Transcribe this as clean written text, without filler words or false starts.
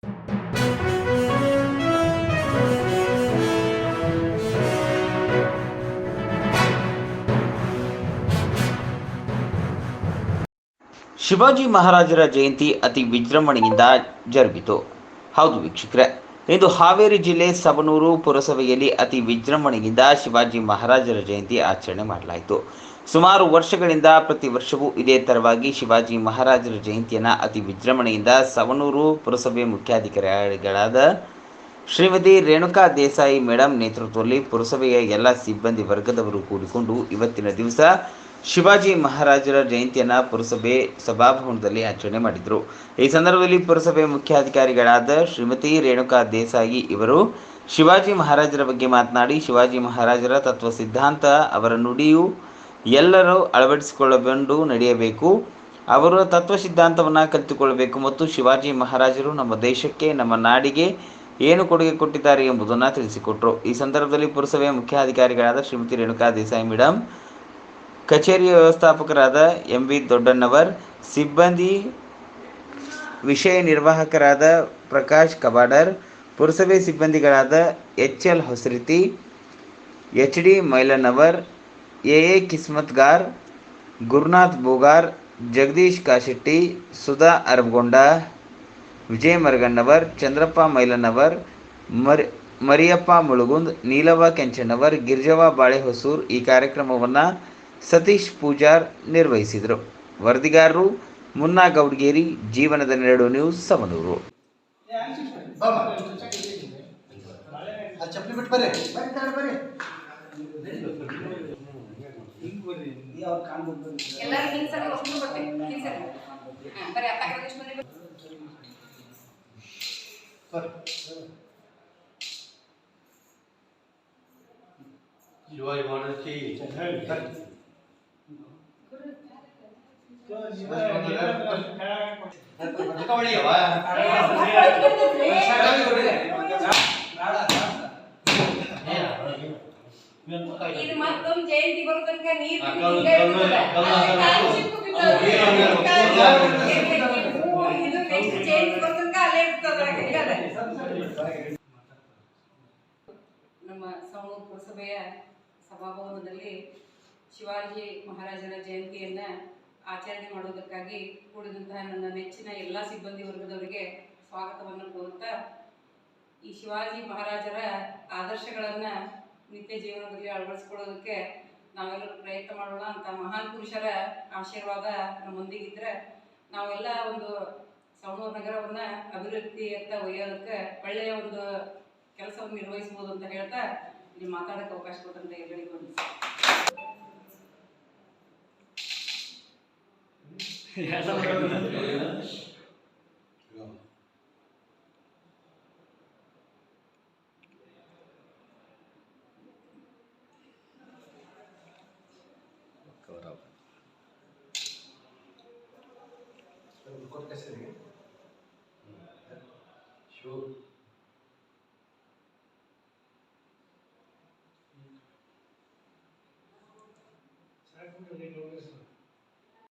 ಶಿವಾಜಿ ಮಹಾರಾಜರ ಜಯಂತಿ ಅತಿ ವಿಜೃಂಭಣೆಯಿಂದ ಜರುಗಿತು. ಹೌದು ವೀಕ್ಷಕರೇ, ಇಂದು ಹಾವೇರಿ ಜಿಲ್ಲೆ ಸವಣೂರು ಪುರಸಭೆಯಲ್ಲಿ ಅತಿ ವಿಜೃಂಭಣೆಯಿಂದ ಶಿವಾಜಿ ಮಹಾರಾಜರ ಜಯಂತಿ ಆಚರಣೆ ಮಾಡಲಾಯಿತು. ಸುಮಾರು ವರ್ಷಗಳಿಂದ ಪ್ರತಿ ವರ್ಷವೂ ಇದೇ ತರವಾಗಿ ಶಿವಾಜಿ ಮಹಾರಾಜರ ಜಯಂತಿಯನ್ನು ಅತಿ ವಿಜೃಂಭಣೆಯಿಂದ ಸವಣೂರು ಪುರಸಭೆ ಮುಖ್ಯಾಧಿಕಾರಿಗಳಾದ ಶ್ರೀಮತಿ ರೇಣುಕಾ ದೇಸಾಯಿ ಮೇಡಮ್ ನೇತೃತ್ವದಲ್ಲಿ ಪುರಸಭೆಯ ಎಲ್ಲ ಸಿಬ್ಬಂದಿ ವರ್ಗದವರು ಕೂಡಿಕೊಂಡು ಇವತ್ತಿನ ದಿವಸ ಶಿವಾಜಿ ಮಹಾರಾಜರ ಜಯಂತಿಯನ್ನು ಪುರಸಭೆ ಸಭಾಭವನದಲ್ಲಿ ಆಚರಣೆ ಮಾಡಿದರು. ಈ ಸಂದರ್ಭದಲ್ಲಿ ಪುರಸಭೆ ಮುಖ್ಯಾಧಿಕಾರಿಗಳಾದ ಶ್ರೀಮತಿ ರೇಣುಕಾ ದೇಸಾಯಿ ಇವರು ಶಿವಾಜಿ ಮಹಾರಾಜರ ಬಗ್ಗೆ ಮಾತನಾಡಿ, ಶಿವಾಜಿ ಮಹಾರಾಜರ ತತ್ವ ಸಿದ್ಧಾಂತ, ಅವರ ನುಡಿಯು ಎಲ್ಲರೂ ಅಳವಡಿಸಿಕೊಳ್ಳಬಂದು ನಡೆಯಬೇಕು. ಅವರ ತತ್ವ ಸಿದ್ಧಾಂತವನ್ನು ಕಲಿತುಕೊಳ್ಳಬೇಕು ಮತ್ತು ಶಿವಾಜಿ ಮಹಾರಾಜರು ನಮ್ಮ ದೇಶಕ್ಕೆ, ನಮ್ಮ ನಾಡಿಗೆ ಏನು ಕೊಡುಗೆ ಕೊಟ್ಟಿದ್ದಾರೆ ಎಂಬುದನ್ನು ತಿಳಿಸಿಕೊಟ್ಟರು. ಈ ಸಂದರ್ಭದಲ್ಲಿ ಪುರಸಭೆಯ ಮುಖ್ಯಾಧಿಕಾರಿಗಳಾದ ಶ್ರೀಮತಿ ರೇಣುಕಾ ದೇಸಾಯಿ ಮೇಡಮ್, ಕಚೇರಿಯ ವ್ಯವಸ್ಥಾಪಕರಾದ MV ದೊಡ್ಡಣ್ಣವರ್, ಸಿಬ್ಬಂದಿ ವಿಷಯ ನಿರ್ವಾಹಕರಾದ ಪ್ರಕಾಶ್ ಕಬಾಡರ್, ಪುರಸಭೆ ಸಿಬ್ಬಂದಿಗಳಾದ HL ಹೊಸರಿತಿ, HD ಮೈಲನ್ನವರ್, AA ಕಿಸ್ಮತ್ಗಾರ್, Gurunath Bogar, Jagadish ಕಾಶೆಟ್ಟಿ, Sudha Arabagonda, ವಿಜಯ ಮರಗಣ್ಣವರ್, ಚಂದ್ರಪ್ಪ ಮೈಲನ್ನವರ್, ಮರಿಯಪ್ಪ ಮುಳುಗುಂದ್, ನೀಲವ್ವ ಕೆಂಚಣ್ಣವರ್, ಗಿರ್ಜವ್ವ ಬಾಳೆಹೊಸೂರ್ ಈ ಕಾರ್ಯಕ್ರಮವನ್ನು ಸತೀಶ್ ಪೂಜಾರ್ ನಿರ್ವಹಿಸಿದರು. ವರದಿಗಾರರು ಮುನ್ನಾ ಗೌಡ್ಗೇರಿ, ಜೀವನದ ನೆರಳು ನ್ಯೂಸ್, ಸವಣೂರು. शिवाजी महाराजांची ಇದು ಮತ್ತೊಂದು ಜಯಂತಿ ಬರೋ ತನಕ ನೀರು ಜಯಂತಿ ಬರೋ ತನಕ ಅಲ್ಲೇ ಇರ್ತದೆ. ನಮ್ಮ ಸವಣೂರು ಪುರಸಭೆಯ ಸಭಾಭವನದಲ್ಲಿ ಶಿವಾಜಿ ಮಹಾರಾಜರ ಜಯಂತಿಯನ್ನ ಆಚರಣೆ ಮಾಡುವುದಕ್ಕಾಗಿ ಕೂಡಿದಂತಹ ನನ್ನ ನೆಚ್ಚಿನ ಎಲ್ಲ ಸಿಬ್ಬಂದಿ ವರ್ಗದವರಿಗೆ ಸ್ವಾಗತವನ್ನು ಕೋರುತ್ತಾ, ಈ ಶಿವಾಜಿ ಮಹಾರಾಜರ ಆದರ್ಶಗಳನ್ನು ನಿತ್ಯ ಜೀವನದಲ್ಲಿ ಅಳವಡಿಸಿಕೊಳ್ಳೋದಕ್ಕೆ ನಾವೆಲ್ಲರೂ ಪ್ರಯತ್ನ ಮಾಡೋಣ ಅಂತ ಮಹಾನ್ ಪುರುಷರ ಆಶೀರ್ವಾದ ನಮ್ಮೊಂದಿಗಿದ್ರೆ ನಾವೆಲ್ಲ ಒಂದು ಸವಣೂರು ನಗರವನ್ನು ಅಭಿವೃದ್ಧಿಯತ್ತ ಒಯ್ಯೋದಕ್ಕೆ ಒಳ್ಳೆಯ ಒಂದು ಕೆಲಸವನ್ನು ನಿರ್ವಹಿಸಬಹುದು ಅಂತ ಹೇಳ್ತಾ ಇಲ್ಲಿ ಮಾತಾಡೋಕ್ಕೆ ಅವಕಾಶ ಕೊಟ್ಟಂತ ಎಲ್ಲರಿಗೂ ಒಂದು